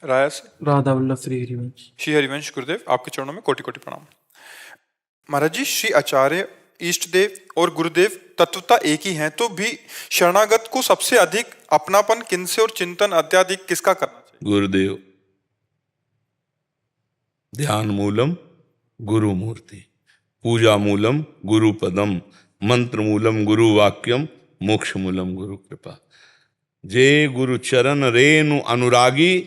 राया से राधा वल्लभ श्री हरिवंश। श्री हरिवंश गुरुदेव, आपके चरणों में कोटि कोटि प्रणाम। महाराज जी, श्री आचार्य, इष्ट देव और गुरुदेव तत्वता एक ही हैं, तो भी शरणागत को सबसे अधिक अपनापन किनसे और चिंतन अत्याधिक किसका करना चाहिए? गुरुदेव। ध्यान मूलम गुरु मूर्ति, पूजा मूलम गुरु पदम, मंत्र मूलम गुरु वाक्यम, मोक्ष मूलम गुरु कृपा। जे गुरु चरण रेनु अनुरागी,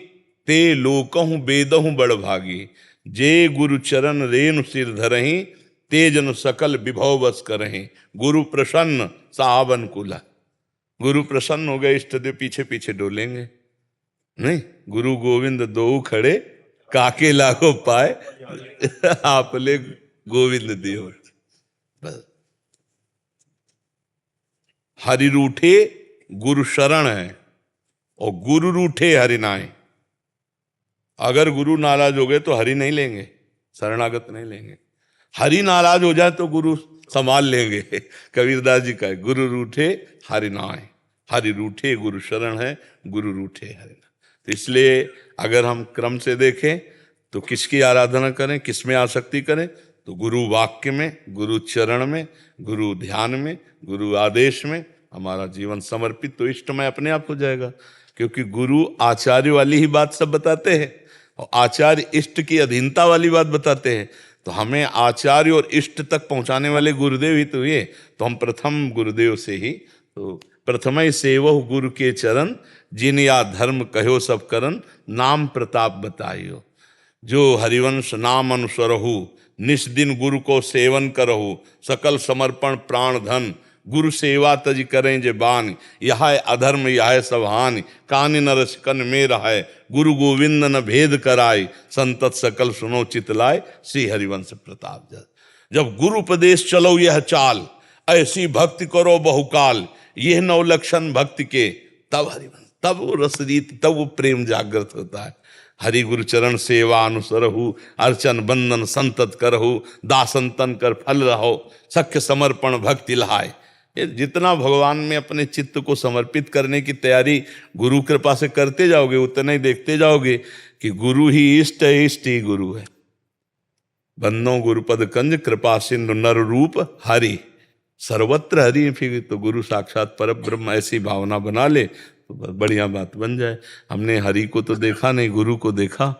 ते लोकहु बेदहु बड़ भागी। जे गुरु चरण रेनु सिर धरहि, ते जन सकल विभव बस करहि। गुरु प्रसन्न सावन कुला। गुरु प्रसन्न हो गए, इष्ट देव पीछे पीछे डोलेंगे नहीं। गुरु गोविंद दो खड़े, काके लागो पाए, आपले गोविंद देव। बस। हरि रूठे गुरु शरण है और गुरु रूठे हरि नाय। अगर गुरु नाराज हो गए तो हरि नहीं लेंगे, शरणागत नहीं लेंगे। हरि नाराज हो जाए तो गुरु संभाल लेंगे। कबीरदास जी का है, गुरु रूठे हरि नाय, हरि रूठे गुरु शरण है, गुरु रूठे हरि नाय। तो इसलिए अगर हम क्रम से देखें तो किसकी आराधना करें, किसमें आसक्ति करें, तो गुरु वाक्य में, गुरु चरण में, गुरु ध्यान में, गुरु आदेश में हमारा जीवन समर्पित तो इष्टमय अपने आप हो जाएगा। क्योंकि गुरु आचार्य वाली ही बात सब बताते हैं और आचार्य इष्ट की अधीनता वाली बात बताते हैं। तो हमें आचार्य और इष्ट तक पहुंचाने वाले गुरुदेव ही तो ये। तो हम प्रथम गुरुदेव से ही, तो प्रथम सेवहु गुरु के चरण, जिन या धर्म कहो सब करन, नाम प्रताप बताइयो। जो हरिवंश नाम अनुसरहु, निस दिन गुरु को सेवन करहु, सकल समर्पण प्राण धन, गुरु सेवा तज करें जे बान। यह अधर्म यह सब हानि, कानि न रसिकन में रहाय, गुरु गोविंद न भेद कराय, संतत सकल सुनो चितलाय, श्री हरिवंश प्रताप जस। जब गुरु उपदेश चलो यह चाल, ऐसी भक्ति करो बहुकाल, यह नौ लक्षण भक्ति के, तब हरिवंश, तब वो रसरीत, तब वो प्रेम जागृत होता है। हरि गुरु चरण सेवा अनुसरहु, अर्चन बंदन संतत करहु, दासन तन कर फल रहो, सख्य समर्पण भक्ति लहाय। ये जितना भगवान में अपने चित्त को समर्पित करने की तैयारी गुरु कृपा से करते जाओगे, उतना ही देखते जाओगे कि गुरु ही इष्ट है, इष्ट ही गुरु है। बंदो गुरुपद कंज, कृपा सिंधु नर रूप हरि, सर्वत्र हरि। फिर तो गुरु साक्षात पर ब्रह्म, ऐसी भावना बना ले तो बढ़िया बात बन जाए। हमने हरि को तो देखा नहीं, गुरु को देखा,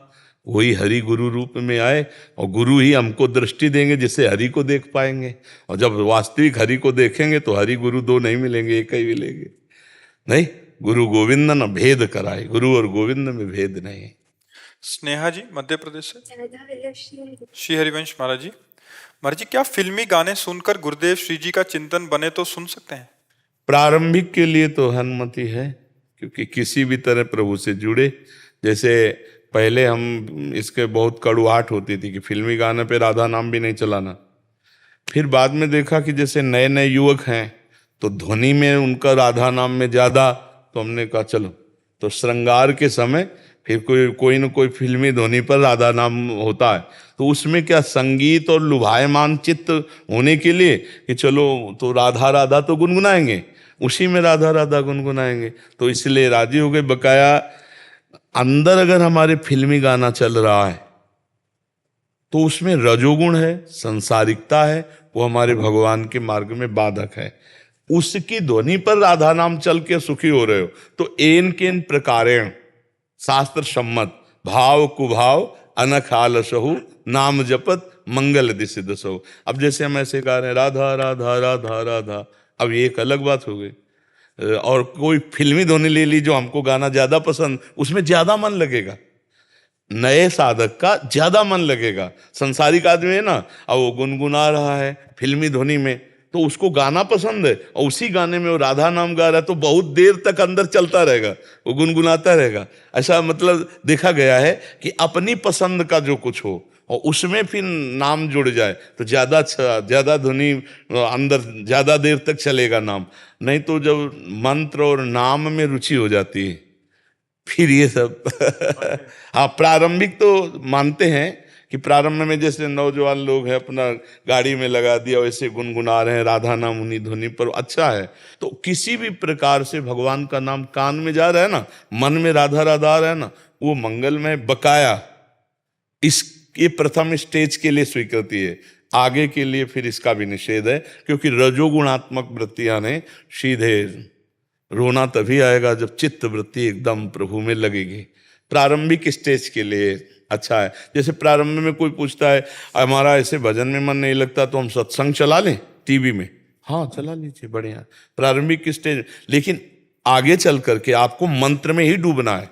वही हरि गुरु रूप में आए और गुरु ही हमको दृष्टि देंगे जिससे हरि को देख पाएंगे। और जब वास्तविक हरि को देखेंगे तो हरि गुरु दो नहीं मिलेंगे, एक ही मिलेंगे। नहीं, गुरु गोविंद न भेद कराए, गुरु और गोविंद में भेद नहीं। स्नेहा जी मध्य प्रदेश से श्री हरिवंश। महाराज जी, क्या फिल्मी गाने सुनकर गुरुदेव श्री जी का चिंतन बने तो सुन सकते हैं? प्रारंभिक के लिए तो अनुमति है, क्योंकि किसी भी तरह प्रभु से जुड़े। जैसे पहले हम इसके बहुत कड़ुआहट होती थी कि फिल्मी गाने पे राधा नाम भी नहीं चलाना। फिर बाद में देखा कि जैसे नए नए युवक हैं तो ध्वनि में उनका राधा नाम में ज़्यादा, तो हमने कहा चलो, तो श्रृंगार के समय फिर कोई न कोई फिल्मी ध्वनि पर राधा नाम होता है। तो उसमें क्या संगीत और लुभायमान चित्त होने के लिए कि चलो तो राधा राधा तो गुनगुनाएंगे, उसी में राधा राधा गुनगुनाएंगे, तो इसलिए राजी हो गए। बकाया अंदर अगर हमारे फिल्मी गाना चल रहा है तो उसमें रजोगुण है, संसारिकता है, वो हमारे भगवान के मार्ग में बाधक है। उसकी ध्वनि पर राधा नाम चल के सुखी हो रहे हो तो एन केन प्रकारेण शास्त्र सम्मत, भाव कुभाव अनख आलसहु, नाम जपत मंगल दिशि दसहु। अब जैसे हम ऐसे गा रहे हैं राधा राधा राधा राधा, अब ये एक अलग बात हो गई। और कोई फिल्मी ध्वनि ले ली जो हमको गाना ज्यादा पसंद, उसमें ज्यादा मन लगेगा, नए साधक का ज्यादा मन लगेगा। संसारिक आदमी है ना, अब वो गुनगुना रहा है फिल्मी ध्वनि में तो उसको गाना पसंद है और उसी गाने में वो राधा नाम गा रहा है तो बहुत देर तक अंदर चलता रहेगा, वो गुनगुनाता रहेगा। ऐसा मतलब देखा गया है कि अपनी पसंद का जो कुछ हो और उसमें फिर नाम जुड़ जाए तो ज़्यादा अच्छा, ज़्यादा ध्वनि अंदर ज़्यादा देर तक चलेगा नाम। नहीं तो जब मंत्र और नाम में रुचि हो जाती है फिर ये सब हाँ, प्रारंभिक तो मानते हैं कि प्रारंभ में जैसे नौजवान लोग हैं अपना गाड़ी में लगा दिया वैसे गुनगुना रहे हैं राधा नाम उन्हीं ध्वनि पर, अच्छा है। तो किसी भी प्रकार से भगवान का नाम कान में जा रहा है ना, मन में राधा राधा आ रहा है ना, वो मंगलमय। बकाया इस ये प्रथम स्टेज के लिए स्वीकृति है, आगे के लिए फिर इसका भी निषेध है, क्योंकि रजोगुणात्मक वृत्तियां ने सीधे रोना तभी आएगा जब चित्त वृत्ति एकदम प्रभु में लगेगी। प्रारंभिक स्टेज के लिए अच्छा है। जैसे प्रारंभ में कोई पूछता है हमारा ऐसे भजन में मन नहीं लगता तो हम सत्संग चला लें टीवी में, हाँ चला लीजिए, बढ़िया प्रारंभिक स्टेज। लेकिन आगे चल करके आपको मंत्र में ही डूबना है।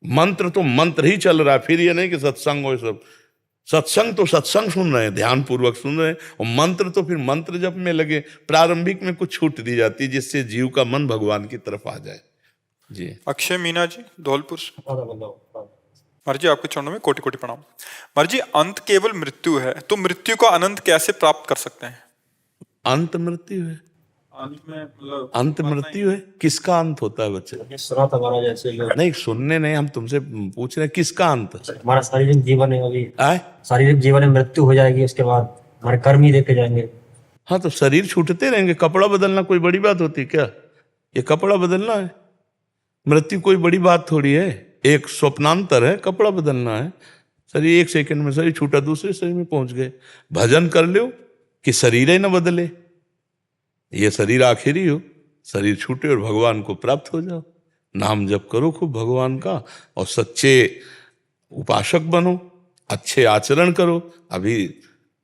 मंत्र तो मंत्र ही चल रहा है, फिर ये नहीं कि सत्संग हो सब। सत्संग तो सत्संग सुन रहे हैं, ध्यान पूर्वक सुन रहे हैं, और मंत्र तो फिर मंत्र जप में लगे। प्रारंभिक में कुछ छूट दी जाती है जिससे जीव का मन भगवान की तरफ आ जाए। जी अक्षय मीना जी धौलपुर से। महाराज जी आपके चरणों में कोटि कोटि प्रणाम। महाराज जी अंत केवल मृत्यु है, तो मृत्यु का अनंत कैसे प्राप्त कर सकते हैं? अंत मृत्यु है, अंत में मतलब अंत मृत्यु है। किसका अंत होता है बच्चे? सुना था हमारा जैसे लोग नहीं सुनने नहीं, हम तुमसे पूछ रहे हैं किसका अंत? हमारा शारीरिक जीवन है, अभी आए शारीरिक जीवन में मृत्यु हो जाएगी, उसके बाद हमारे कर्म ही देखे जाएंगे। हाँ तो शरीर छूटते रहेंगे, कपड़ा बदलना कोई बड़ी बात होती है क्या? ये कपड़ा बदलना है, मृत्यु कोई बड़ी बात थोड़ी है, एक स्वप्नांतर है, कपड़ा बदलना है। शरीर एक सेकंड में शरीर छूटा दूसरे शरीर में पहुंच गए। भजन कर लो कि शरीर ही न बदले, ये शरीर आखिरी हो, शरीर छूटे और भगवान को प्राप्त हो जाओ। नाम जप करो खूब भगवान का, और सच्चे उपासक बनो, अच्छे आचरण करो, अभी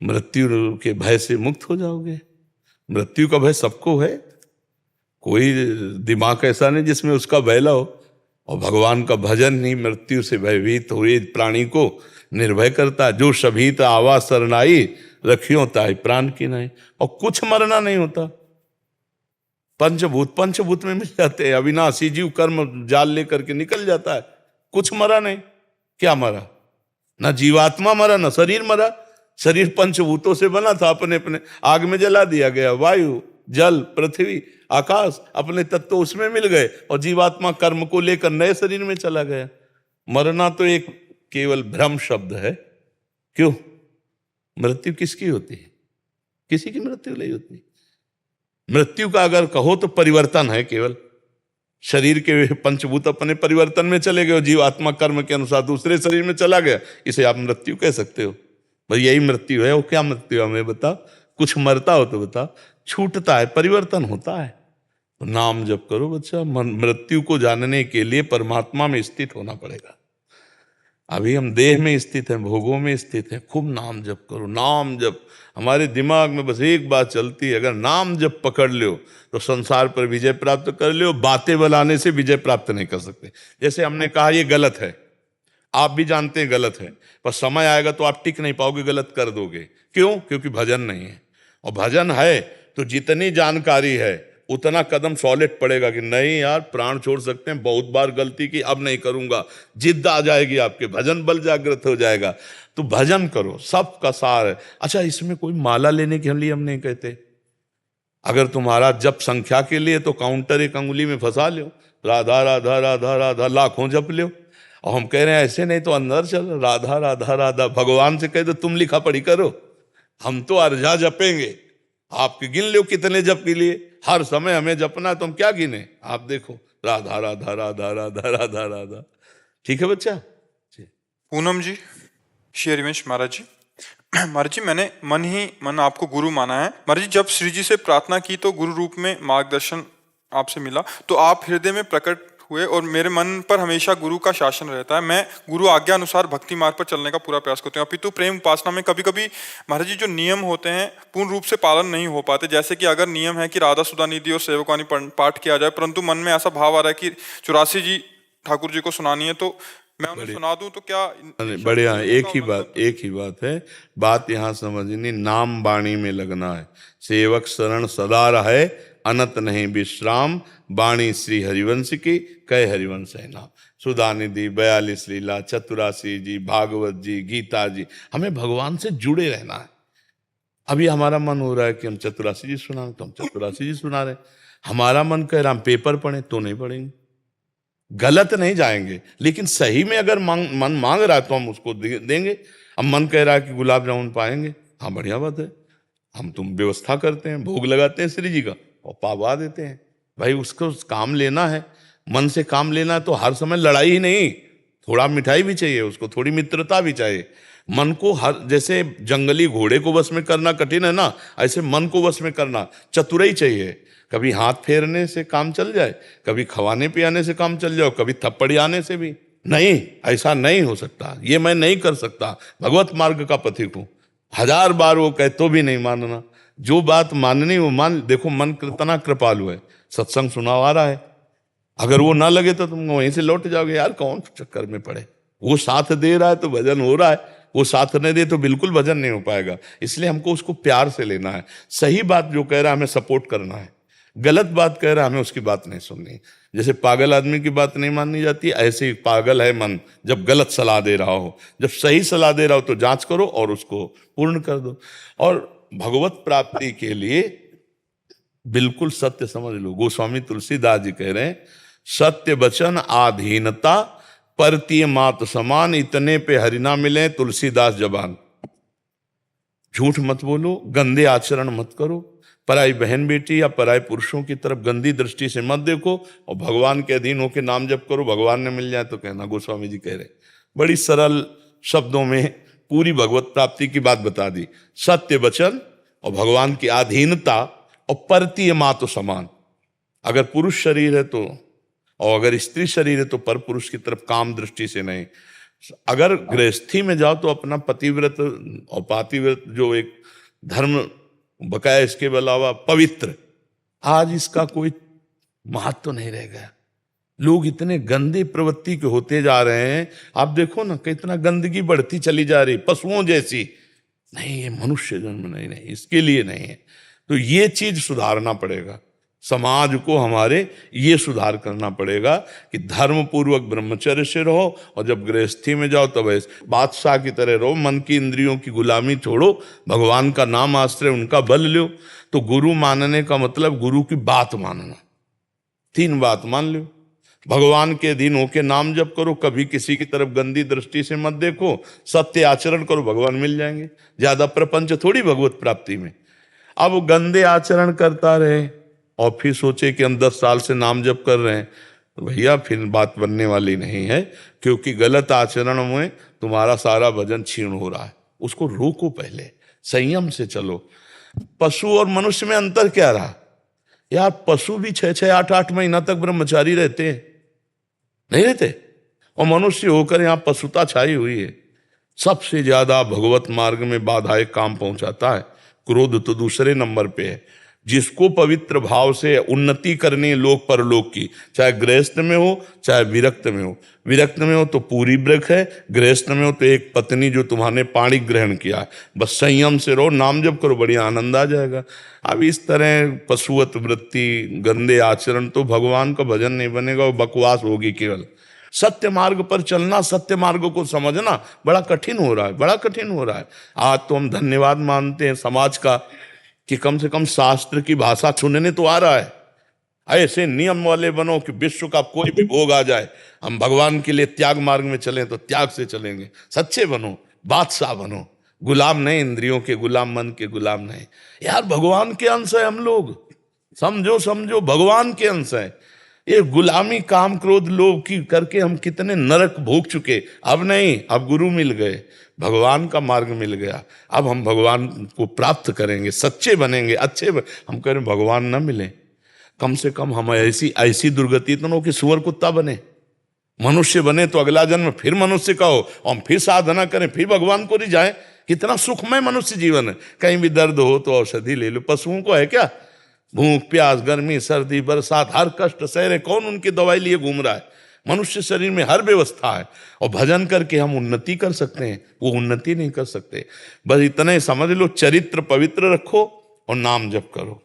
मृत्यु के भय से मुक्त हो जाओगे। मृत्यु का भय सबको है, कोई दिमाग ऐसा नहीं जिसमें उसका भय ना हो। और भगवान का भजन ही मृत्यु से भयभीत हुए प्राणी को निर्भय करता है। जो सभीत आवा सरनाई रखियो ताई प्राण की नहीं। और कुछ मरना नहीं होता, पंचभूत में मिल जाते हैं। अविनाशी जीव कर्म जाल लेकर के निकल जाता है, कुछ मरा नहीं। क्या मरा? ना जीवात्मा मरा, ना शरीर मरा। शरीर पंचभूतों से बना था, अपने अपने आग में जला दिया गया। वायु, जल, पृथ्वी, आकाश, अपने तत्व उसमें मिल गए, और जीवात्मा कर्म को लेकर नए शरीर में चला गया। मरना तो एक केवल भ्रम शब्द है। क्यों? मृत्यु किसकी होती है? किसी की मृत्यु नहीं होती। मृत्यु का अगर कहो तो परिवर्तन है केवल। शरीर के पंचभूत अपने परिवर्तन में चले गए, जीवात्मा कर्म के अनुसार दूसरे शरीर में चला गया, इसे आप मृत्यु कह सकते हो। भाई यही मृत्यु है। वो क्या मृत्यु है हमें बता? कुछ मरता हो तो बता। छूटता है, परिवर्तन होता है। तो नाम जप करो बच्चा। मृत्यु को जानने के लिए परमात्मा में स्थित होना पड़ेगा। अभी हम देह में स्थित हैं, भोगों में स्थित हैं। खूब नाम जप करो, नाम जप। हमारे दिमाग में बस एक बात चलती है, अगर नाम जप पकड़ लो तो संसार पर विजय प्राप्त कर लो। बातें बनाने से विजय प्राप्त नहीं कर सकते। जैसे हमने कहा ये गलत है, आप भी जानते हैं गलत है, पर समय आएगा तो आप टिक नहीं पाओगे, गलत कर दोगे। क्यों? क्योंकि भजन नहीं है। और भजन है तो जितनी जानकारी है उतना कदम सॉलिड पड़ेगा कि नहीं यार प्राण छोड़ सकते हैं, बहुत बार गलती की, अब नहीं करूंगा। जिद्द आ जाएगी आपके, भजन बल जागृत हो जाएगा। तो भजन करो, सबका सार है। अच्छा, इसमें कोई माला लेने के लिए हम नहीं कहते। अगर तुम्हारा जप संख्या के लिए तो काउंटर एक अंगुली में फंसा लो, राधा राधा राधा राधा लाखों जप लो। और हम कह रहे हैं ऐसे नहीं तो अंदर चल, राधा राधा राधा। भगवान से कह दो तुम लिखा पढ़ी करो, हम तो अर्जा जपेंगे, आपके गिन लो कितने जप के लिए। हर समय हमें जपना है तो हम क्या गिने? आप देखो, राधा राधा राधा राधा राधा राधा। ठीक है बच्चा? पूनम जी, श्री हरिवंश महाराज जी। महाराज जी मैंने मन ही मन आपको गुरु माना है। महाराज जी जब श्री जी से प्रार्थना की तो गुरु रूप में मार्गदर्शन आपसे मिला, तो आप हृदय में प्रकट हुए और मेरे मन पर हमेशा गुरु का शासन रहता है। मैं गुरु आज्ञा अनुसार भक्ति मार्ग पर चलने का पूरा प्रयास करती हूँ। अपितु प्रेम उपासना में कभी कभी महाराज जी जो नियम होते हैं पूर्ण रूप से पालन नहीं हो पाते। जैसे कि अगर नियम है कि राधा सुधा निधि और सेवकानी पाठ किया जाए, परंतु मन में ऐसा भाव आ रहा है कि 84 जी ठाकुर जी को सुनानी है, तो मैं उन्हें सुना दूं तो क्या? बढ़िया, एक ही बात है। बात यहाँ समझनी, नाम वाणी में लगना है। सेवक शरण सदा रहे, अनत नहीं विश्राम। वाणी श्री हरिवंश की, कह हरिवंश है नाम। सुधा निधि, 42 लीला, 84 जी, भागवत जी, गीता जी, हमें भगवान से जुड़े रहना है। अभी हमारा मन हो रहा है कि हम 84 जी सुना, तो हम 84 जी सुना रहे। हमारा मन कह रहा हम पेपर पढ़ें, तो नहीं पढ़ेंगे। गलत नहीं जाएंगे, लेकिन सही में अगर मन मांग रहा है तो हम उसको देंगे। अब मन कह रहा है कि गुलाब जामुन पाएंगे, हाँ बढ़िया बात है, हम तुम व्यवस्था करते हैं, भोग लगाते हैं श्री जी का और पावा देते हैं। भाई उसको काम लेना है, मन से काम लेना है, तो हर समय लड़ाई ही नहीं, थोड़ा मिठाई भी चाहिए उसको, थोड़ी मित्रता भी चाहिए। मन को हर, जैसे जंगली घोड़े को वश में करना कठिन है ना, ऐसे मन को वश में करना चतुराई चाहिए। कभी हाथ फेरने से काम चल जाए, कभी खवाने पियाने से काम चल जाओ, कभी थप्पड़ी आने से भी नहीं, ऐसा नहीं हो सकता, ये मैं नहीं कर सकता, भगवत मार्ग का पथिक हूं। 1000 बार वो कहे तो भी नहीं मानना, जो बात माननी वो मान। देखो मन कितना कृपालु है, सत्संग सुनाव आ रहा है, अगर वो ना लगे तो तुम वहीं से लौट जाओगे, यार कौन चक्कर में पड़े। वो साथ दे रहा है तो भजन हो रहा है, वो साथ नहीं दे तो बिल्कुल भजन नहीं हो पाएगा। इसलिए हमको उसको प्यार से लेना है, सही बात जो कह रहा है हमें सपोर्ट करना है, गलत बात कह रहा है हमें उसकी बात नहीं सुननी। जैसे पागल आदमी की बात नहीं माननी जाती, ऐसे ही पागल है मन जब गलत सलाह दे रहा हो। जब सही सलाह दे रहा हो तो जांच करो और उसको पूर्ण कर दो। और भगवत प्राप्ति के लिए बिल्कुल सत्य समझ लो। गोस्वामी तुलसीदास जी कह रहे हैं, सत्य वचन आधीनता परतीय मात समान, इतने पे हरिना मिले तुलसीदास जबान। झूठ मत बोलो, गंदे आचरण मत करो, पराई बहन बेटी या पराई पुरुषों की तरफ गंदी दृष्टि से मत देखो, और भगवान के अधीन होकर नाम जप करो, भगवान ने मिल जाए तो कहना। गोस्वामी जी कह रहे, बड़ी सरल शब्दों में पूरी भगवत प्राप्ति की बात बता दी। सत्य वचन और भगवान की अधीनता और परतीय मातु समान। अगर पुरुष शरीर है तो, और अगर स्त्री शरीर है तो पर पुरुष की तरफ काम दृष्टि से नहीं। अगर गृहस्थी में जाओ तो अपना पतिव्रत और पातिव्रत जो एक धर्म बकाया, इसके अलावा पवित्र, आज इसका कोई महत्व नहीं रह गया। लोग इतने गंदे प्रवृत्ति के होते जा रहे हैं, आप देखो ना कितना गंदगी बढ़ती चली जा रही, पशुओं जैसी। नहीं, ये मनुष्य जन्म नहीं, नहीं इसके लिए नहीं है। तो ये चीज सुधारना पड़ेगा, समाज को हमारे ये सुधार करना पड़ेगा कि धर्म पूर्वक ब्रह्मचर्य से रहो, और जब गृहस्थी में जाओ तब ऐसे बादशाह की तरह रहो, मन की इंद्रियों की गुलामी छोड़ो, भगवान का नाम आश्रय उनका बल लो। तो गुरु मानने का मतलब गुरु की बात मानना, 3 बात मान लो। भगवान के अधीन होके नाम जप करो, कभी किसी की तरफ गंदी दृष्टि से मत देखो, सत्य आचरण करो, भगवान मिल जाएंगे। ज्यादा प्रपंच थोड़ी भगवत प्राप्ति में। अब वो गंदे आचरण करता रहे और फिर सोचे कि हम 10 साल से नाम जप कर रहे हैं, तो भैया फिर बात बनने वाली नहीं है, क्योंकि गलत आचरण में तुम्हारा सारा भजन क्षीण हो रहा है। उसको रोको, पहले संयम से चलो। पशु और मनुष्य में अंतर क्या रहा यार? पशु भी 6-6, 8-8 महीना तक ब्रह्मचारी रहते हैं, नहीं रहते? और मनुष्य होकर यहाँ पशुता छाई हुई है। सबसे ज्यादा भगवत मार्ग में बाधाएं काम पहुंचाता है क्रोध, तो दूसरे नंबर पे है। जिसको पवित्र भाव से उन्नति करनी है लोक परलोक की, चाहे गृहस्थ में हो चाहे विरक्त में हो। विरक्त में हो तो पूरी ब्रख है, गृहस्थ में हो तो एक पत्नी जो तुम्हारे पाणी ग्रहण किया है। बस संयम से रहो, नाम जप करो, बढ़िया आनंद आ जाएगा। अब इस तरह पशुवत वृत्ति, गंदे आचरण, तो भगवान का भजन नहीं बनेगा, वो बकवास होगी केवल। सत्य मार्ग पर चलना, सत्य मार्ग को समझना बड़ा कठिन हो रहा है, बड़ा कठिन हो रहा है। आज तो हम धन्यवाद मानते हैं समाज का कि कम से कम शास्त्र की भाषा सुनने तो आ रहा है। ऐसे नियम वाले बनो कि विश्व का कोई भी भोग आ जाए, हम भगवान के लिए त्याग मार्ग में चलें तो त्याग से चलेंगे। सच्चे बनो, बादशाह बनो, गुलाम नहीं, इंद्रियों के गुलाम, मन के गुलाम नहीं। यार भगवान के अंश है हम लोग, समझो समझो, भगवान के अंश है। ये गुलामी, काम, क्रोध, लोभ की करके हम कितने नरक भोग चुके। अब नहीं, अब गुरु मिल गए, भगवान का मार्ग मिल गया। अब हम भगवान को प्राप्त करेंगे, सच्चे बनेंगे, अच्छे हम कह रहे भगवान ना मिले, कम से कम हम ऐसी दुर्गति तो न हो कि सुअर कुत्ता बने। मनुष्य बने तो अगला जन्म फिर मनुष्य का हो, और हम फिर साधना करें, फिर भगवान को रिझाएं। कितना सुखमय मनुष्य जीवन है। कहीं भी दर्द हो तो औषधि ले लो। पशुओं को है क्या? भूख, प्यास, गर्मी, सर्दी, बरसात, हर कष्ट सह रहे, कौन उनकी दवाई लिए घूम रहा है? मनुष्य शरीर में हर व्यवस्था है, और भजन करके हम उन्नति कर सकते हैं, वो उन्नति नहीं कर सकते। बस इतना ही समझ लो, चरित्र पवित्र रखो और नाम जप करो,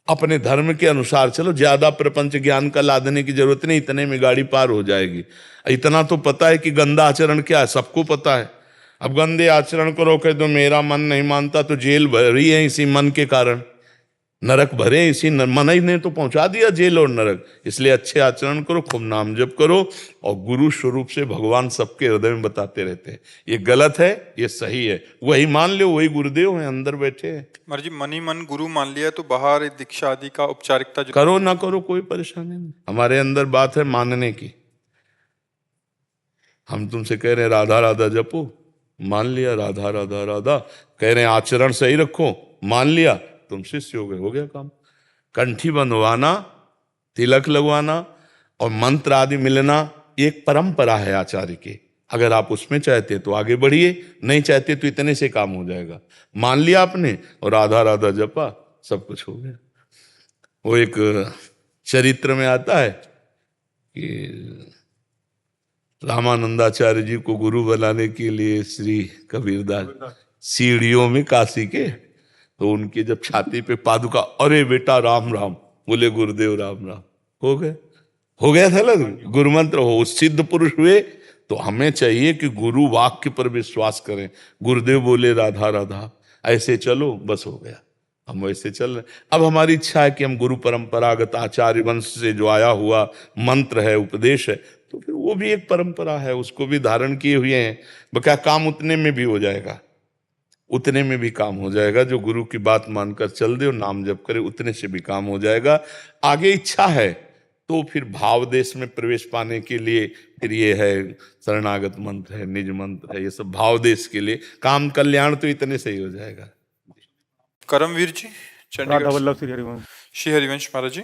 अपने धर्म के अनुसार चलो। ज्यादा प्रपंच ज्ञान का लादने की जरूरत नहीं, इतने में गाड़ी पार हो जाएगी। इतना तो पता है कि गंदा आचरण क्या है, सबको पता है। अब गंदे आचरण करो, कह दो मेरा मन नहीं मानता, तो जेल भरी है इसी मन के कारण। नरक भरे इसी मन ही ने तो पहुंचा दिया जेल और नरक। इसलिए अच्छे आचरण करो, खूब नाम जप करो, और गुरु स्वरूप से भगवान सबके हृदय में बताते रहते हैं। ये गलत है, ये सही है, वही मान लो, वही गुरुदेव हैं, अंदर बैठे हैं। महाराज जी मन ही मन गुरु मान लिया तो बाहर दीक्षा आदि का औपचारिकता जो करो ना करो कोई परेशानी नहीं, हमारे अंदर बात है मानने की। हम तुमसे कह रहे हैं राधा राधा जपो, मान लिया, राधा राधा राधा कह रहे हैं, आचरण सही रखो, मान लिया, तुम शिष्य हो गया काम। कंठी बंधवाना, तिलक लगवाना और मंत्र आदि मिलना एक परंपरा है आचार्य की। अगर आप उसमें चाहते तो आगे बढ़िए, नहीं चाहते तो इतने से काम हो जाएगा। मान लिया आपने और राधा राधा जपा, सब कुछ हो गया। वो एक चरित्र में आता है कि रामानंदाचार्य जी को गुरु बनाने के लिए श्री कबीरदास सीढ़ियों में काशी के, तो उनके जब छाती पे पादुका, अरे बेटा राम राम, बोले गुरुदेव राम राम, हो गया था ना गुरु मंत्र, हो सिद्ध पुरुष हुए। तो हमें चाहिए कि गुरु वाक्य पर विश्वास करें। गुरुदेव बोले राधा राधा, ऐसे चलो, बस हो गया, हम वैसे चल रहे। अब हमारी इच्छा है कि हम गुरु परंपरागत आचार्य वंश से जो आया हुआ मंत्र है, उपदेश है, तो फिर वो भी एक परंपरा है, उसको भी धारण किए हुए हैं। बका काम उतने में भी हो जाएगा, उतने में भी काम हो जाएगा। जो गुरु की बात मानकर चल दे और नाम जप करे, उतने से भी काम हो जाएगा। आगे इच्छा है तो फिर भाव देश में प्रवेश पाने के लिए फिर ये है शरणागत मंत्र है, निज मंत्र है, ये सब भाव देश के लिए काम। कल्याण तो इतने से ही हो जाएगा। करमवीर जी राधा चंडीगढ़। वल्लभ श्री हरिवंश। श्री हरिवंश महाराज जी,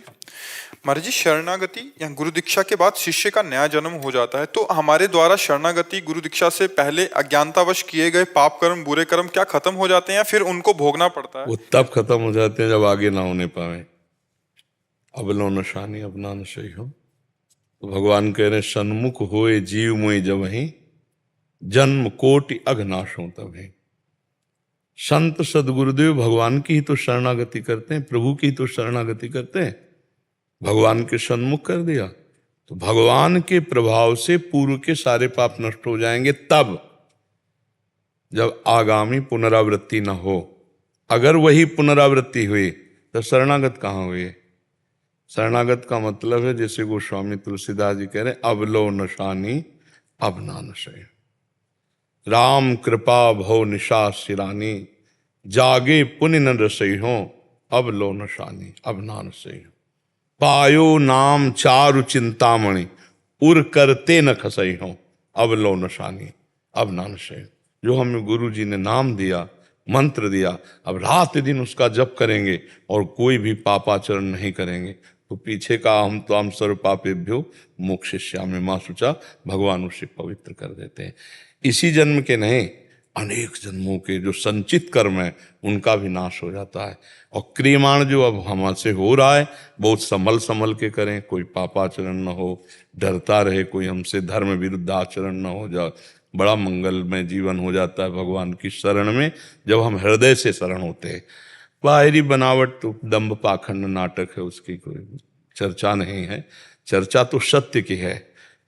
महाराज जी शरणागति या गुरु दीक्षा के बाद शिष्य का नया जन्म हो जाता है, तो हमारे द्वारा शरणागति गुरु दीक्षा से पहले अज्ञानतावश किए गए पाप कर्म, बुरे कर्म क्या खत्म हो जाते हैं या फिर उनको भोगना पड़ता है? वो तब खत्म हो जाते हैं जब आगे ना होने पाए। अब लो नशानी अब ना नशई हो, तो भगवान कह रहे सन्मुख होए जीव मुई जब ही, जन्म कोटि अघनाशों तब ही। संत सदगुरुदेव भगवान की ही तो शरणागति करते हैं, प्रभु की ही तो शरणागति करते हैं। भगवान के सन्मुख कर दिया तो भगवान के प्रभाव से पूर्व के सारे पाप नष्ट हो जाएंगे, तब जब आगामी पुनरावृत्ति न हो। अगर वही पुनरावृत्ति हुई तो शरणागत कहाँ हुए? शरणागत का मतलब है, जैसे गोस्वामी तुलसीदास जी कह रहे, अब लो नशानी अब ना नशे, राम कृपा भव निशा सिरानी, जागे पुण्य न रसई हो, अब लो नशानी अब ना नशई हो। पायो नाम चारु चिंतामणि, उर करते न खसई हो, अब लो नशानी अब ना नशई। जो हमें गुरु जी ने नाम दिया, मंत्र दिया, अब रात दिन उसका जप करेंगे और कोई भी पापाचरण नहीं करेंगे, तो पीछे का हम तो हम सर्व पापेभ्यो मोक्षयिष्यामि मां शुचा, भगवान उसे पवित्र कर देते हैं। इसी जन्म के नहीं, अनेक जन्मों के जो संचित कर्म है उनका भी नाश हो जाता है। और क्रियमाण जो अब हमसे हो रहा है, बहुत संभल संभल के करें, कोई पापाचरण न हो, डरता रहे कोई हमसे धर्म विरुद्ध आचरण न हो जाए, बड़ा मंगलमय जीवन हो जाता है भगवान की शरण में, जब हम हृदय से शरण होते हैं। बाहरी बनावट तो दंभ पाखंड नाटक है, उसकी कोई चर्चा नहीं है। चर्चा तो सत्य की है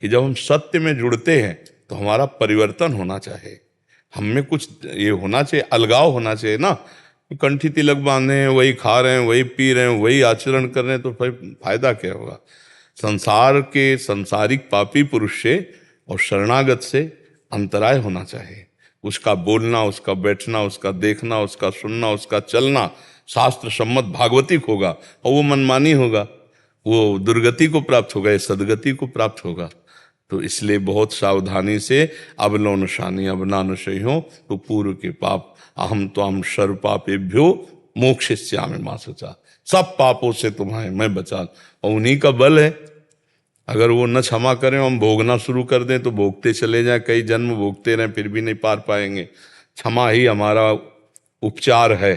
कि जब हम सत्य में जुड़ते हैं तो हमारा परिवर्तन होना चाहिए, हम में कुछ ये होना चाहिए, अलगाव होना चाहिए ना। कंठी तिलक बांधे हैं, वही खा रहे हैं, वही पी रहे हैं, वही आचरण कर रहे हैं, तो फिर फायदा क्या होगा? संसार के सांसारिक पापी पुरुष से और शरणागत से अंतराय होना चाहिए। उसका बोलना, उसका बैठना, उसका देखना, उसका सुनना, उसका चलना शास्त्र सम्मत भागवतिक होगा, और वो मनमानी होगा, वो दुर्गति को प्राप्त होगा, सदगति को प्राप्त होगा। तो इसलिए बहुत सावधानी से अब लो नशानी अब ना नशई हो, तो पूर्व के पाप अहम तो हम सर्व पापेभ्यो मोक्षयिष्यामि मां शुचा, सब पापों से तुम्हें मैं बचा। और उन्हीं का बल है, अगर वो न क्षमा करें, हम भोगना शुरू कर दें तो भोगते चले जाएं, कई जन्म भोगते रहें फिर भी नहीं पार पाएंगे। क्षमा ही हमारा उपचार है,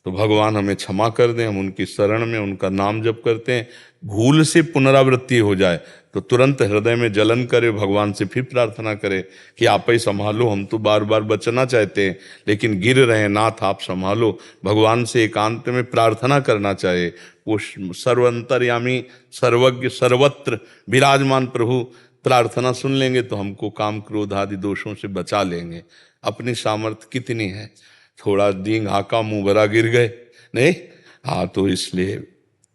तो भगवान हमें क्षमा कर दें, हम उनकी शरण में उनका नाम जप करते हैं। भूल से पुनरावृत्ति हो जाए तो तुरंत हृदय में जलन करे, भगवान से फिर प्रार्थना करे कि आप ही संभालो, हम तो बार बार बचना चाहते हैं लेकिन गिर रहे हैं, नाथ आप संभालो। भगवान से एकांत में प्रार्थना करना चाहिए। वो सर्वंतर्यामी सर्वज्ञ सर्वत्र विराजमान प्रभु प्रार्थना सुन लेंगे तो हमको काम क्रोध आदि दोषों से बचा लेंगे। अपनी सामर्थ्य कितनी है, थोड़ा डींग हाका मुंह भरा गिर गए नहीं, हाँ, तो इसलिए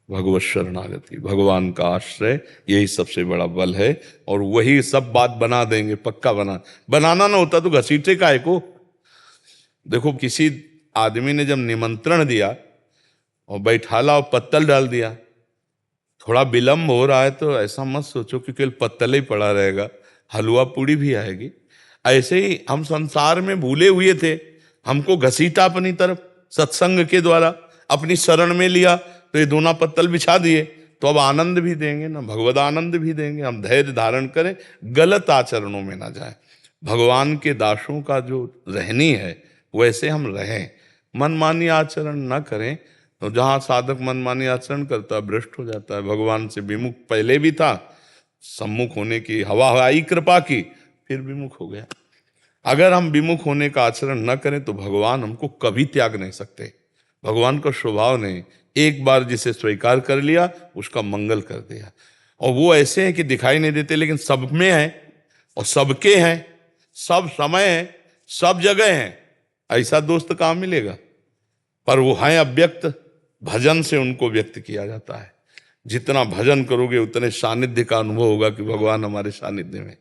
भगवत शरणागति, भगवान का आश्रय, यही सबसे बड़ा बल है। और वही सब बात बना देंगे, पक्का बनाना ना होता तो घसीटे काहे को। देखो, किसी आदमी ने जब निमंत्रण दिया और बैठाला और पत्तल डाल दिया, थोड़ा विलंब हो रहा है तो ऐसा मत सोचो कि केवल पत्तल ही पड़ा रहेगा, हलवा पूड़ी भी आएगी। ऐसे ही हम संसार में भूले हुए थे, हमको घसीटा अपनी तरफ सत्संग के द्वारा, अपनी शरण में लिया, तो ये दोना पत्तल बिछा दिए, तो अब आनंद भी देंगे ना, भगवद आनंद भी देंगे। हम धैर्य धारण करें, गलत आचरणों में ना जाए। भगवान के दासों का जो रहनी है वैसे हम रहें, मनमानी आचरण ना करें। तो जहाँ साधक मनमानी आचरण करता है भ्रष्ट हो जाता है, भगवान से विमुख पहले भी था, सम्मुख होने की हवा आई कृपा की, फिर विमुख हो गया। अगर हम विमुख होने का आचरण न करें तो भगवान हमको कभी त्याग नहीं सकते। भगवान का स्वभाव नहीं, एक बार जिसे स्वीकार कर लिया उसका मंगल कर दिया। और वो ऐसे हैं कि दिखाई नहीं देते लेकिन सब में है और सबके हैं, सब समय है, सब जगह है। ऐसा दोस्त कहाँ मिलेगा? पर वो हैं अव्यक्त, भजन से उनको व्यक्त किया जाता है। जितना भजन करोगे उतने सानिध्य का अनुभव होगा कि भगवान हमारे सानिध्य में।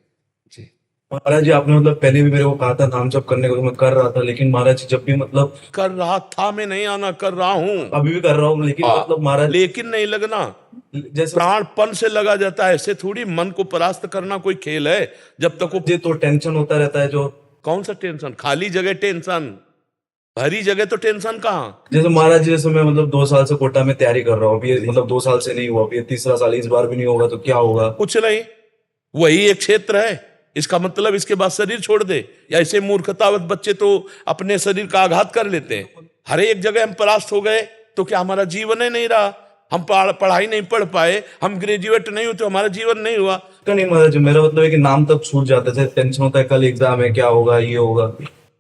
जी महाराज जी, आपने मतलब पहले भी मेरे को कहा था नाम जप करने को, तो मैं कर रहा था, लेकिन महाराज जी जब भी मतलब कर रहा था, मैं नहीं आना, कर रहा हूं, अभी भी कर रहा हूँ, लेकिन मतलब महाराज लेकिन नहीं लगना, जैसे प्राणपन से लगा जाता है। ऐसे थोड़ी मन को परास्त करना कोई खेल है। जब तक वो, मुझे तो टेंशन होता रहता है। जो कौन सा टेंशन? खाली जगह टेंशन, भरी जगह तो टेंशन कहाँ। जैसे महाराज जी, जैसे मैं मतलब 2 साल से कोटा में तैयारी कर रहा हूँ, अभी मतलब 2 साल से नहीं हुआ, अभी 3रा साल, इस बार भी नहीं होगा तो क्या होगा? कुछ नहीं, वही एक क्षेत्र है। इसका मतलब इसके बाद शरीर छोड़ दे, या ऐसे मूर्खतावत बच्चे तो अपने शरीर का आघात कर लेते हैं। हर एक जगह हम परास्त हो गए तो क्या हमारा जीवन ही नहीं रहा? हम पढ़ाई नहीं पढ़ पाए, हम ग्रेजुएट नहीं हुए तो हमारा जीवन नहीं हुआ। तो नहीं महाराज जी, मेरा मतलब है कि नाम तब छूट जाता है, टेंशन होता है कल एग्जाम है, क्या होगा, ये होगा।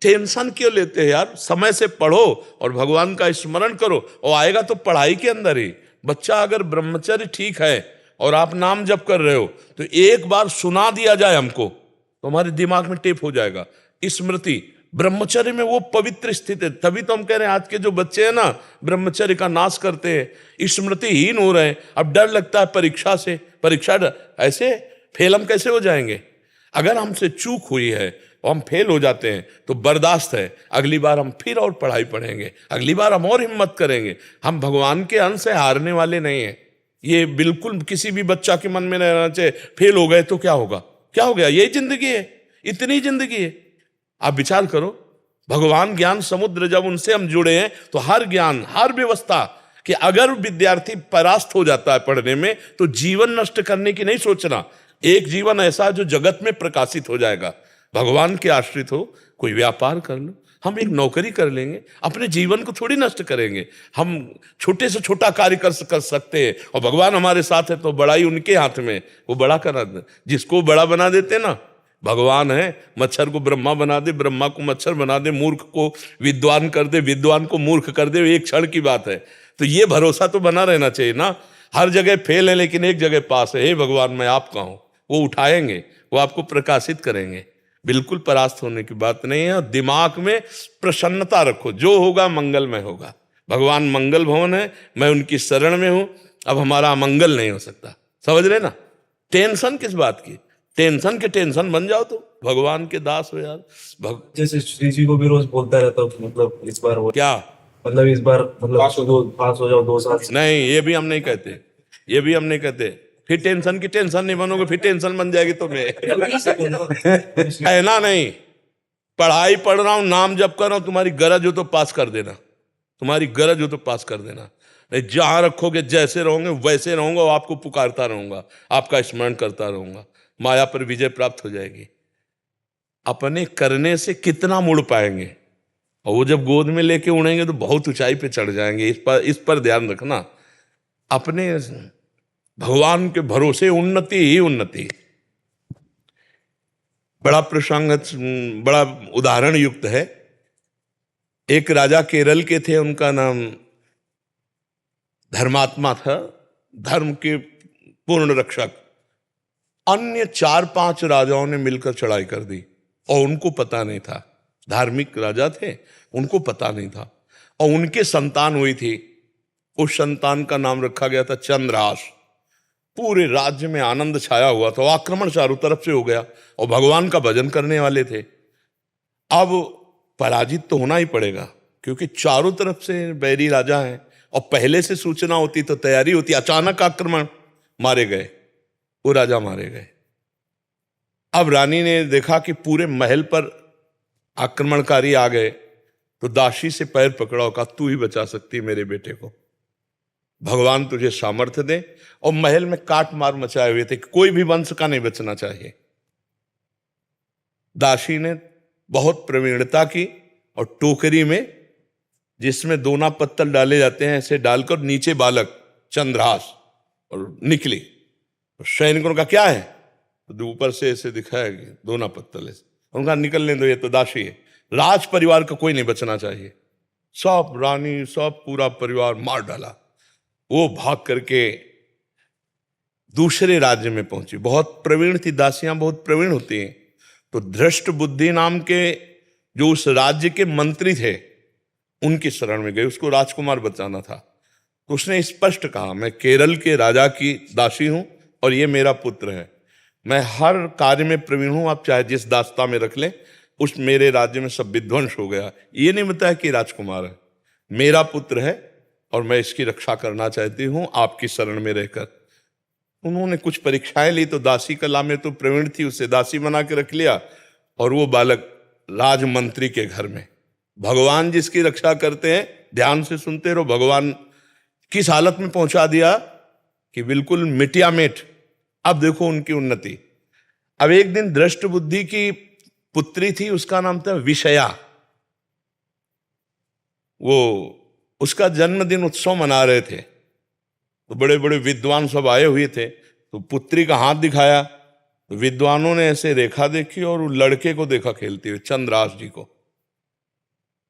टेंशन क्यों लेते हैं यार? समय से पढ़ो और भगवान का स्मरण करो, और आएगा तो पढ़ाई के अंदर ही। बच्चा अगर ब्रह्मचर्य ठीक है और आप नाम जप कर रहे हो तो एक बार सुना दिया जाए हमको तो हमारे दिमाग में टेप हो जाएगा। स्मृति ब्रह्मचर्य में वो पवित्र स्थिति है। तभी तो हम कह रहे हैं आज के जो बच्चे हैं ना, ब्रह्मचर्य का नाश करते हैं, स्मृतिहीन हो रहे हैं। अब डर लगता है परीक्षा से, परीक्षा ऐसे फेल हम कैसे हो जाएंगे? अगर हमसे चूक हुई है और हम फेल हो जाते हैं तो बर्दाश्त है, अगली बार हम फिर और पढ़ाई पढ़ेंगे, अगली बार हम और हिम्मत करेंगे। हम भगवान के अंश से हारने वाले नहीं हैं। ये बिल्कुल किसी भी बच्चा के मन में नहीं रहना चाहिए फेल हो गए तो क्या होगा, क्या हो गया, यही जिंदगी है, इतनी जिंदगी है। आप विचार करो, भगवान ज्ञान समुद्र, जब उनसे हम जुड़े हैं तो हर ज्ञान, हर व्यवस्था, कि अगर विद्यार्थी परास्त हो जाता है पढ़ने में तो जीवन नष्ट करने की नहीं सोचना। एक जीवन ऐसा जो जगत में प्रकाशित हो जाएगा। भगवान के आश्रित हो, कोई व्यापार कर लो, हम एक नौकरी कर लेंगे, अपने जीवन को थोड़ी नष्ट करेंगे। हम छोटे से छोटा कार्य कर सकते हैं और भगवान हमारे साथ है तो बड़ाई उनके हाथ में, वो बड़ा करा दे। जिसको बड़ा बना देते ना, भगवान है। मच्छर को ब्रह्मा बना दे, ब्रह्मा को मच्छर बना दे, मूर्ख को विद्वान कर दे, विद्वान को मूर्ख कर दे, एक क्षण की बात है। तो ये भरोसा तो बना रहना चाहिए ना। हर जगह फेल है लेकिन एक जगह पास है। हे भगवान, मैं आपका हूं। वो उठाएंगे, वो आपको प्रकाशित करेंगे। बिल्कुल परास्त होने की बात नहीं है। और दिमाग में प्रसन्नता रखो, जो होगा मंगलमय होगा। भगवान मंगल भवन है, मैं उनकी शरण में हूं, अब हमारा अमंगल नहीं हो सकता। समझ रहे ना? टेंशन किस बात की? टेंशन के टेंशन बन जाओ तो भगवान के दास हो यार। जैसे श्री जी को भी रोज बोलता रहता हूँ, मतलब इस बार हो, क्या मतलब इस बार मतलब पास हो जाओ 2 साल से। नहीं, ये भी हम नहीं कहते, ये भी हम नहीं कहते। फिर टेंशन की टेंशन नहीं बनोगे, फिर टेंशन बन जाएगी तुम्हें। कहना नहीं, पढ़ाई पढ़ रहा हूं, नाम जप कर रहा हूं, तुम्हारी गरज हो तो पास कर देना, तुम्हारी गरज हो तो पास कर देना। नहीं, जहां रखोगे जैसे रहोगे वैसे रहूंगा और आपको पुकारता रहूंगा, आपका स्मरण करता रहूंगा, माया पर विजय प्राप्त हो जाएगी। अपने करने से कितना मुड़ पाएंगे, और वो जब गोद में लेके उड़ेंगे तो बहुत ऊंचाई पे चढ़ जाएंगे। इस पर ध्यान रखना। अपने भगवान के भरोसे उन्नति ही उन्नति। बड़ा प्रसंग, बड़ा उदाहरण युक्त है। एक राजा केरल के थे, उनका नाम धर्मात्मा था, धर्म के पूर्ण रक्षक। अन्य 4-5 राजाओं ने मिलकर चढ़ाई कर दी और उनको पता नहीं था। धार्मिक राजा थे, उनको पता नहीं था। और उनके संतान हुई थी उस संतान का नाम रखा गया था चंद्रहास। पूरे राज्य में आनंद छाया हुआ था, आक्रमण चारों तरफ से हो गया और भगवान का भजन करने वाले थे। अब पराजित तो होना ही पड़ेगा क्योंकि चारों तरफ से बैरी राजा हैं और पहले से सूचना होती तो तैयारी होती। अचानक आक्रमण, मारे गए, वो राजा मारे गए। अब रानी ने देखा कि पूरे महल पर आक्रमणकारी आ गए तो दासी से पैर पकड़ा और कहा, तू ही बचा सकती है मेरे बेटे को, भगवान तुझे सामर्थ्य दे। और महल में काट मार मचाए हुए थे, कोई भी वंश का नहीं बचना चाहिए। दासी ने बहुत प्रवीणता की और टोकरी में, जिसमें दोना पत्तल डाले जाते हैं, ऐसे डालकर नीचे बालक चंद्रहास, और निकली। तो सैनिकों का क्या है, तो ऊपर से ऐसे दिखाया कि दोना पत्तल है। उनका निकलने दो, ये तो दासी है, राज परिवार का कोई नहीं बचना चाहिए। सब रानी, सब पूरा परिवार मार डाला। वो भाग करके दूसरे राज्य में पहुंची। बहुत प्रवीण थी, दासियां बहुत प्रवीण होती हैं। तो धृष्ट बुद्धि नाम के जो उस राज्य के मंत्री थे, उनकी शरण में गई, उसको राजकुमार बचाना था। तो उसने स्पष्ट कहा, मैं केरल के राजा की दासी हूं और ये मेरा पुत्र है, मैं हर कार्य में प्रवीण हूं, आप चाहे जिस दास्ता में रख लें। उस मेरे राज्य में सब विध्वंस हो गया, ये नहीं बताया कि राजकुमार है, मेरा पुत्र है और मैं इसकी रक्षा करना चाहती हूं आपकी शरण में रहकर। उन्होंने कुछ परीक्षाएं ली तो दासी कला में तो प्रवीण थी, उसे दासी बना के रख लिया और वो बालक राजमंत्री के घर में। भगवान जिसकी रक्षा करते हैं, ध्यान से सुनते रहो, भगवान किस हालत में पहुंचा दिया कि बिल्कुल मिटिया मिट। अब देखो उनकी उन्नति। अब एक दिन दृष्ट बुद्धि की पुत्री थी, उसका नाम था विषया। वो उसका जन्मदिन उत्सव मना रहे थे, तो बड़े बड़े विद्वान सब आए हुए थे। तो पुत्री का हाथ दिखाया तो विद्वानों ने ऐसे रेखा देखी और लड़के को देखा खेलते हुए, चंद्रहास जी को।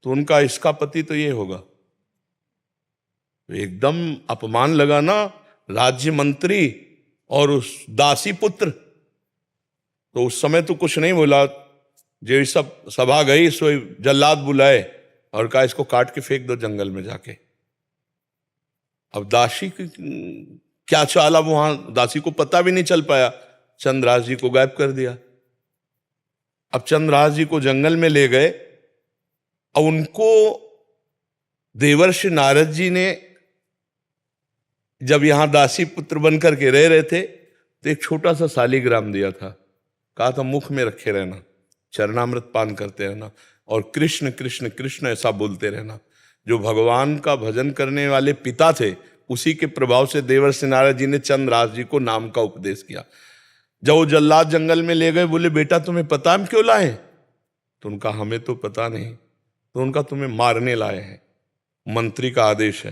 तो उनका, इसका पति तो ये होगा। तो एकदम अपमान लगा ना, राज्य मंत्री और उस दासी पुत्र। तो उस समय तो कुछ नहीं बोला, जो सब सभा गई सो जल्लाद बुलाए और कहा इसको काट के फेंक दो जंगल में जाके। अब दासी की क्या चाल, अब वहां दासी को पता भी नहीं चल पाया, चंद्रहास जी को गायब कर दिया। अब चंद्रहास जी को जंगल में ले गए और उनको देवर्षि नारद जी ने, जब यहां दासी पुत्र बनकर के रह रहे थे, तो एक छोटा सा शालिग्राम दिया था, कहा था मुख में रखे रहना, चरणामृत पान करते रहना और कृष्ण कृष्ण कृष्ण ऐसा बोलते रहना। जो भगवान का भजन करने वाले पिता थे, उसी के प्रभाव से देवर्षि नारद जी ने चंद्रहास जी को नाम का उपदेश किया। जब वो जल्लाद जंगल में ले गए, बोले बेटा तुम्हें पता हम क्यों लाए? तो उनका हमें तो पता नहीं। तो उनका तुम्हें मारने लाए हैं, मंत्री का आदेश है।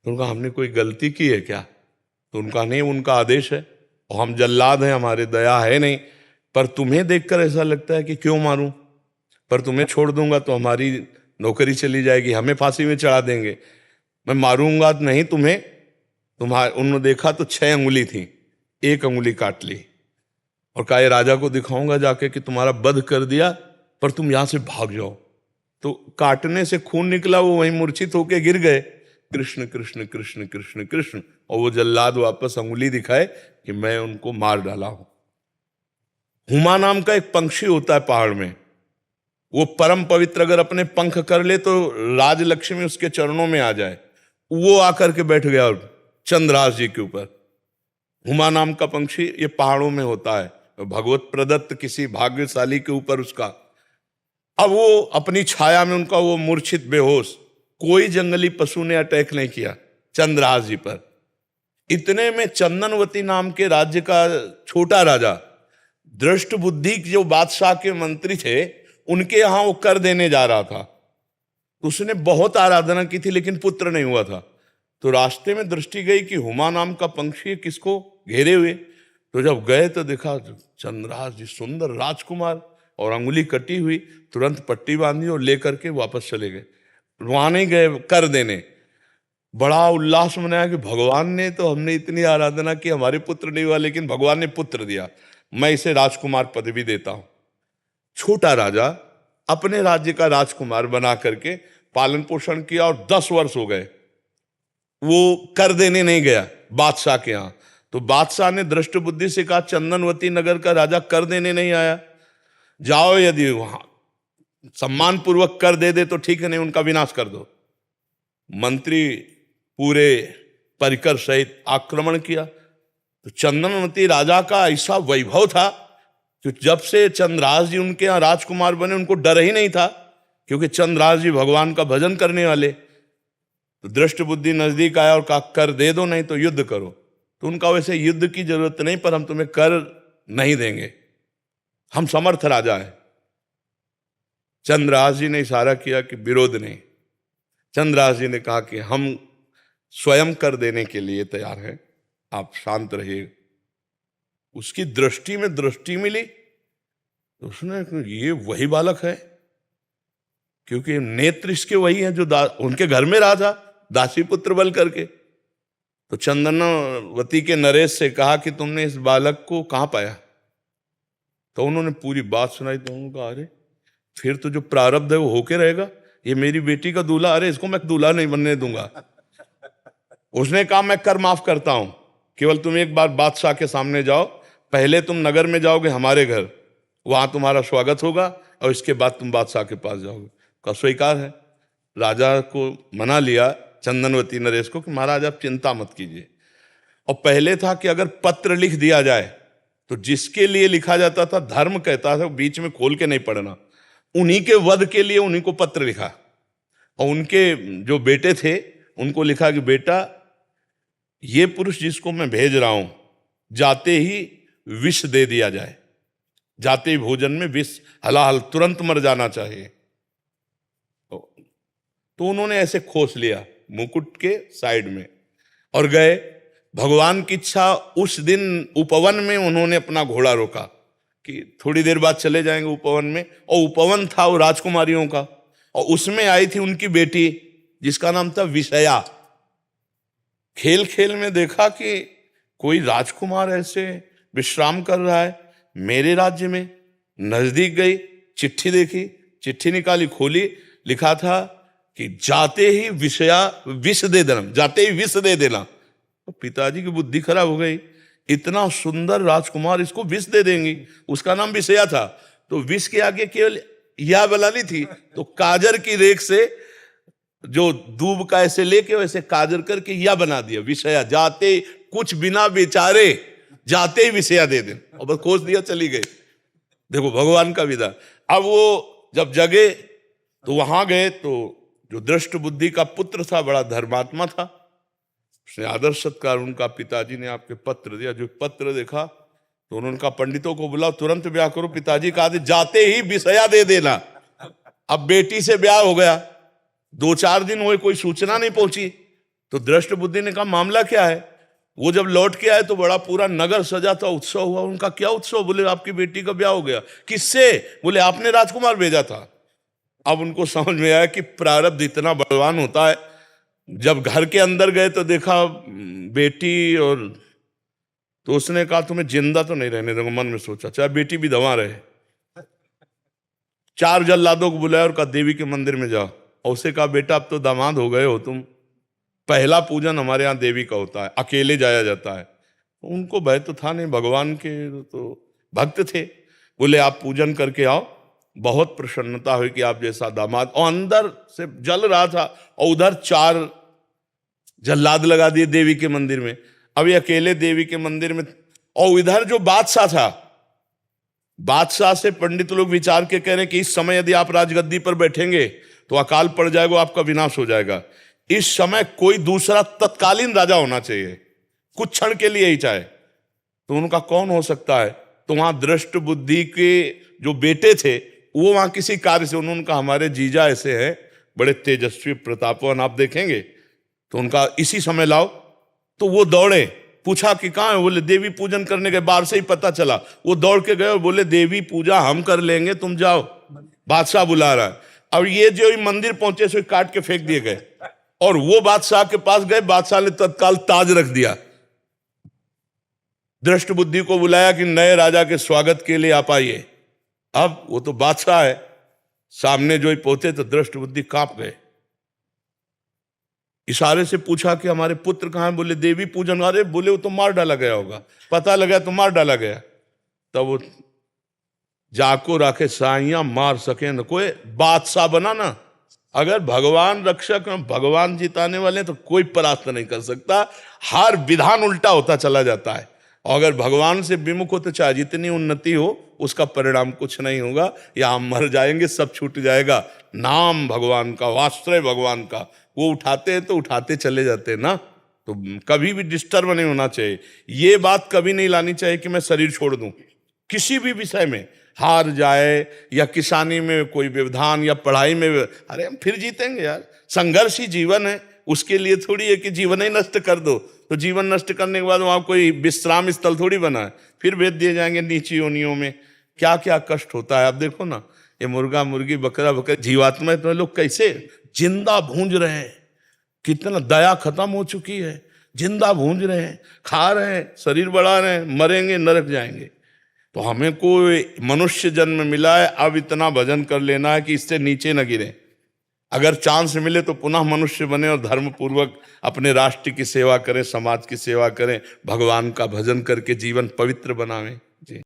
तो उनका हमने कोई गलती की है क्या? तो उनका नहीं, उनका आदेश है और हम जल्लाद हैं, हमारे दया है नहीं, पर तुम्हें देखकर ऐसा लगता है कि क्यों मारूं, पर तुम्हें छोड़ दूंगा तो हमारी नौकरी चली जाएगी, हमें फांसी में चढ़ा देंगे। मैं मारूंगा नहीं तुम्हें। उन्होंने देखा तो 6 अंगुली थी, 1 अंगुली काट ली और कहा राजा को दिखाऊंगा जाके कि तुम्हारा वध कर दिया, पर तुम यहां से भाग जाओ। तो काटने से खून निकला, वो वहीं मूर्छित होके गिर गए। कृष्ण कृष्ण कृष्ण कृष्ण कृष्ण, और वो जल्लाद वापस अंगुली दिखाए कि मैं उनको मार डाला हूं। हुमा नाम का एक पंक्षी होता है पहाड़ में, वो परम पवित्र, अगर अपने पंख कर ले तो राजलक्ष्मी उसके चरणों में आ जाए। वो आकर के बैठ गया और चंद्रहास जी के ऊपर। हुमा नाम का पंक्षी ये पहाड़ों में होता है, भगवत प्रदत्त किसी भाग्यशाली के ऊपर उसका। अब वो अपनी छाया में, उनका वो मूर्छित बेहोश, कोई जंगली पशु ने अटैक नहीं किया चंद्रहास जी पर। इतने में चंदनवती नाम के राज्य का छोटा राजा, दृष्ट बुद्धि जो बादशाह के मंत्री थे, उनके यहां वो कर देने जा रहा था। तो उसने बहुत आराधना की थी लेकिन पुत्र नहीं हुआ था। तो रास्ते में दृष्टि गई कि हुमा नाम का पंक्षी किसको घेरे हुए। तो जब गए तो देखा चंद्रहास जी सुंदर राजकुमार और अंगुली कटी हुई, तुरंत पट्टी बांधी और लेकर के वापस चले गए। वहां नहीं गए कर देने, बड़ा उल्लास मनाया कि भगवान ने तो, हमने इतनी आराधना की, हमारे पुत्र नहीं हुआ, लेकिन भगवान ने पुत्र दिया, मैं इसे राजकुमार पदवी देता हूं। छोटा राजा अपने राज्य का राजकुमार बना करके पालन पोषण किया और 10 वर्ष हो गए। वो कर देने नहीं गया बादशाह के यहाँ। तो बादशाह ने दृष्ट बुद्धि से कहा, चंदनवती नगर का राजा कर देने नहीं आया, जाओ यदि वहां सम्मान पूर्वक कर दे तो ठीक है, नहीं उनका विनाश कर दो। मंत्री पूरे परिकर सहित आक्रमण किया। तो चंदनवती राजा का ऐसा वैभव था कि जब से चंद्रराज जी उनके यहाँ राजकुमार बने उनको डर ही नहीं था, क्योंकि चंद्रराज जी भगवान का भजन करने वाले। तो दृष्ट बुद्धि नजदीक आया और कहा, कर दे दो नहीं तो युद्ध करो। तो उनका वैसे युद्ध की जरूरत नहीं, पर हम तुम्हें कर नहीं देंगे, हम समर्थ राजा है। चंद्रराज जी ने इशारा किया कि विरोध नहीं। चंद्रराज जी ने कहा कि हम स्वयं कर देने के लिए तैयार हैं, आप शांत रहिए। उसकी दृष्टि में दृष्टि मिली तो उसने ये वही बालक है, क्योंकि नेत्र इसके वही है जो उनके घर में रहा था दासी पुत्र बल करके। तो चंदनवती के नरेश से कहा कि तुमने इस बालक को कहां पाया? तो उन्होंने पूरी बात सुनाई। तो उन्होंने कहा, अरे फिर तो जो प्रारब्ध है वो होके रहेगा, ये मेरी बेटी का दूल्हा, अरे इसको मैं दूल्हा नहीं बनने दूंगा। उसने कहा, मैं कर माफ करता हूं, केवल तुम एक बार बादशाह के सामने जाओ, पहले तुम नगर में जाओगे हमारे घर, वहां तुम्हारा स्वागत होगा, और इसके बाद तुम बादशाह के पास जाओगे। का स्वीकार है। राजा को मना लिया चंदनवती नरेश को कि महाराज आप चिंता मत कीजिए। और पहले था कि अगर पत्र लिख दिया जाए तो जिसके लिए लिखा जाता था, धर्म कहता था बीच में खोल के नहीं पढ़ना, उन्हीं के वध के लिए उन्हीं को पत्र लिखा। और उनके जो बेटे थे उनको लिखा कि बेटा, ये पुरुष जिसको मैं भेज रहा हूं, जाते ही विष दे दिया जाए, जाते ही भोजन में विष, हलाहल तुरंत मर जाना चाहिए। तो उन्होंने ऐसे खोस लिया मुकुट के साइड में और गए। भगवान की इच्छा, उस दिन उपवन में उन्होंने अपना घोड़ा रोका कि थोड़ी देर बाद चले जाएंगे उपवन में। और उपवन था वो राजकुमारियों का, और उसमें आई थी उनकी बेटी जिसका नाम था विषया। खेल खेल में देखा कि कोई राजकुमार ऐसे विश्राम कर रहा है मेरे राज्य में। नजदीक गई, चिट्ठी देखी, चिट्ठी निकाली, खोली, लिखा था कि जाते ही विषया विष दे देना, जाते ही विष दे देना। तो पिताजी की बुद्धि खराब हो गई, इतना सुंदर राजकुमार, इसको विष दे देंगी। उसका नाम विषया था, तो विष के आगे केवल या बनानी थी, तो काजर की रेख से जो दूब का ऐसे लेके वैसे काजर करके या बना दिया विषया। जाते कुछ बिना बेचारे, जाते ही विषया दे दें, और बस खोज दिया, चली गई। देखो भगवान का विधान। अब वो जब जगे तो वहां गए, तो जो दृष्ट बुद्धि का पुत्र था, बड़ा धर्मात्मा था, उसने आदर सत्कार, उनका पिताजी ने आपके पत्र दिया। जो पत्र देखा तो उन्होंने कहा, पंडितों को बुलाओ, तुरंत ब्याह करो। पिताजी का आदेश, जाते ही विषया दे देना। अब बेटी से ब्याह हो गया, 2-4 दिन हुए, कोई सूचना नहीं पहुंची। तो दृष्ट बुद्धि ने कहा, मामला क्या है? वो जब लौट के आए तो बड़ा पूरा नगर सजा था, उत्सव हुआ। उनका क्या उत्सव? बोले आपकी बेटी का ब्याह हो गया। किससे? बोले आपने राजकुमार भेजा था। अब उनको समझ में आया कि प्रारब्ध इतना बलवान होता है। जब घर के अंदर गए तो देखा बेटी, और तो उसने कहा तुम्हें जिंदा तो नहीं रहने दूंगा। मन में सोचा चाहे बेटी भी दवा रहे। 4 जल्लादों को बुलाया और कहा देवी के मंदिर में जाओ। और उसे कहा बेटा अब तो दामाद हो गए हो तुम, पहला पूजन हमारे यहाँ देवी का होता है, अकेले जाया जाता है। उनको भय तो था नहीं, भगवान के तो भक्त थे। बोले आप पूजन करके आओ, बहुत प्रसन्नता हुई कि आप जैसा दामाद। और अंदर से जल रहा था, और उधर 4 जल्लाद लगा दिए देवी के मंदिर में। अभी अकेले देवी के मंदिर में, और इधर जो बादशाह था, बादशाह से पंडित लोग विचार के कह रहे हैं कि इस समय यदि आप राजगद्दी पर बैठेंगे तो अकाल पड़ जाएगा, आपका विनाश हो जाएगा। इस समय कोई दूसरा तत्कालीन राजा होना चाहिए, कुछ क्षण के लिए ही चाहे। तो उनका कौन हो सकता है? तो वहां दृष्ट बुद्धि के जो बेटे थे वो वहां किसी कार्य से, उन्होंने कहा हमारे जीजा ऐसे हैं, बड़े तेजस्वी प्रतापवान, आप देखेंगे। तो उनका इसी समय लाओ। तो वो दौड़े, पूछा कि कहाँ है? बोले देवी पूजन करने के, बाहर से ही पता चला। वो दौड़ के गए और बोले देवी पूजा हम कर लेंगे, तुम जाओ, बादशाह बुला रहा है। अब ये जो मंदिर पहुंचे सो काट के फेंक दिए गए, और वो बादशाह के पास गए। बादशाह ने तत्काल ताज रख दिया। दृष्ट बुद्धि को बुलाया कि नए राजा के स्वागत के लिए आप आइए। अब वो तो बादशाह है, सामने जो ही पहुंचे तो दृष्ट बुद्धि कांप गए। इशारे से पूछा कि हमारे पुत्र कहाँ हैं? बोले देवी पूजन। अरे बोले वो तो मार डाला गया होगा। पता लगा तो मार डाला गया। तब वो जाको राखे साइया मार सके न कोई, बादशाह बना ना। अगर भगवान रक्षक हैं, भगवान जिताने वाले हैं, तो कोई परास्त नहीं कर सकता। हर विधान उल्टा होता चला जाता है। और अगर भगवान से विमुख हो तो चाहे जितनी उन्नति हो, उसका परिणाम कुछ नहीं होगा। या हम मर जाएंगे, सब छूट जाएगा। नाम भगवान का, आश्रय भगवान का, वो उठाते हैं तो उठाते चले जाते हैं ना। तो कभी भी डिस्टर्ब नहीं होना चाहिए। ये बात कभी नहीं लानी चाहिए कि मैं शरीर छोड़ दूं। किसी भी विषय में हार जाए, या किसानी में कोई व्यवधान, या पढ़ाई में, अरे हम फिर जीतेंगे यार। संघर्ष ही जीवन है। उसके लिए थोड़ी है कि जीवन ही नष्ट कर दो। तो जीवन नष्ट करने के बाद वहां कोई विश्राम स्थल थोड़ी बना है, फिर भेज दिए जाएंगे नीची योनियों में। क्या क्या कष्ट होता है। आप देखो ना, ये मुर्गा मुर्गी बकरा बकरा जीवात्मा तो लोग कैसे जिंदा भूंज रहे हैं। कितना दया खत्म हो चुकी है। जिंदा भूंज रहे हैं, खा रहे हैं, शरीर बढ़ा रहे हैं, मरेंगे, नरक जाएंगे। तो हमें कोई मनुष्य जन्म मिला है, अब इतना भजन कर लेना है कि इससे नीचे न गिरे। अगर चांस मिले तो पुनः मनुष्य बने और धर्म पूर्वक अपने राष्ट्र की सेवा करें, समाज की सेवा करें, भगवान का भजन करके जीवन पवित्र बनावें। जी।